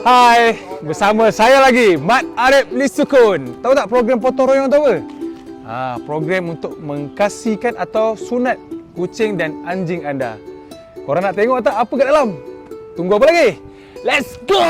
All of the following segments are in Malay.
Hai, bersama saya lagi, Mat Arif Lisukun. Tahu tak program potong royong tu apa? Program untuk mengkasihkan atau sunat kucing dan anjing anda. Korang nak tengok tak apa kat dalam? Tunggu apa lagi? Let's go!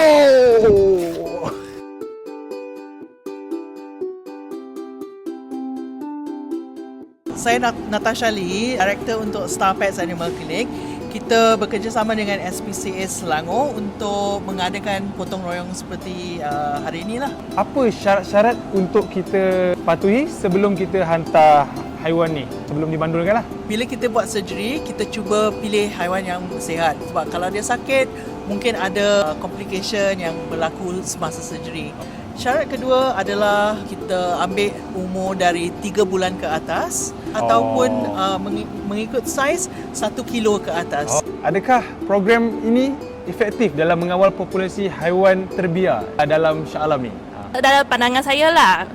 Saya Natasha Lee, Director untuk Star Pets Animal Clinic. Kita bekerjasama dengan SPCA Selangor untuk mengadakan potong royong seperti hari inilah. Apa syarat-syarat untuk kita patuhi sebelum kita hantar haiwan ni? Sebelum dibandulkan lah. Bila kita buat surgery, kita cuba pilih haiwan yang sihat. Sebab kalau dia sakit, mungkin ada complication yang berlaku semasa surgery. Syarat kedua adalah kita ambil umur dari 3 bulan ke atas ataupun mengikut saiz 1 kilo ke atas. Adakah program ini efektif dalam mengawal populasi haiwan terbiar dalam Shah Alam ni? Dalam pandangan saya lah,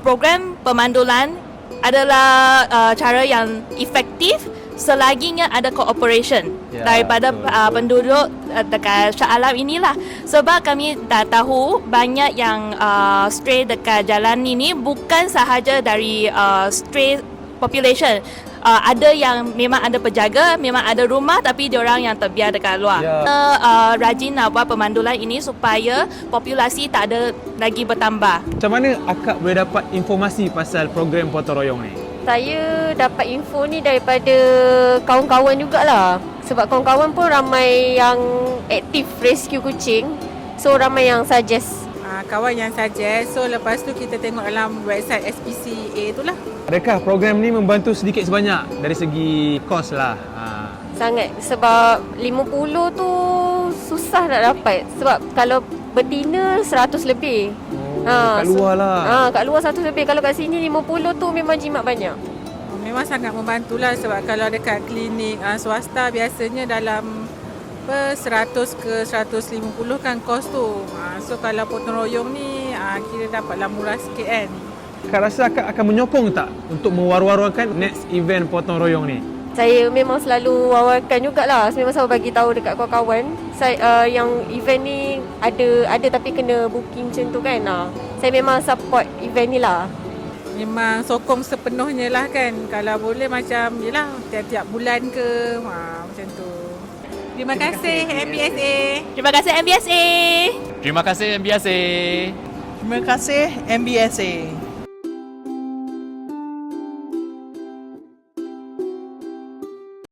program pemandulan adalah cara yang efektif selaginya ada cooperation daripada penduduk dekat Shah Alam inilah. Sebab kami dah tahu banyak yang stray dekat jalan ini bukan sahaja dari stray population. Ada yang memang ada penjaga, memang ada rumah tapi diorang yang terbiar dekat luar. Rajin nak buat pemandulan ini supaya populasi tak ada lagi bertambah. Macam mana akak boleh dapat informasi pasal program potong royong ni? Saya dapat info ni daripada kawan-kawan jugalah. Sebab kawan-kawan pun ramai yang aktif rescue kucing. So ramai yang suggest. Kawan yang suggest. So lepas tu kita tengok dalam website SPCA tu lah. Adakah program ni membantu sedikit sebanyak dari segi kos lah? Sangat. Sebab 50 tu susah nak dapat. Sebab kalau betina 100 lebih. Kat luar lah. Kat luar 100 lebih. Kalau kat sini 50 tu memang jimat banyak. Memang sangat membantulah sebab kalau dekat klinik swasta biasanya dalam 100 ke 150 kan kos tu. So kalau potong royong ni kira dapatlah murah sikit kan. Kak rasa akak akan menyokong tak untuk mewar-warkan next event potong royong ni? Saya memang selalu wawarkan jugalah. Saya memang selalu bagi tahu dekat kawan-kawan. Saya yang event ni ada tapi kena booking macam tu kan. Saya memang support event ni lah. Memang sokong sepenuhnya lah kan. Kalau boleh macam yelah tiap-tiap bulan ke macam tu. Terima kasih MBSA. Terima kasih MBSA. Terima kasih MBSA. Terima kasih MBSA.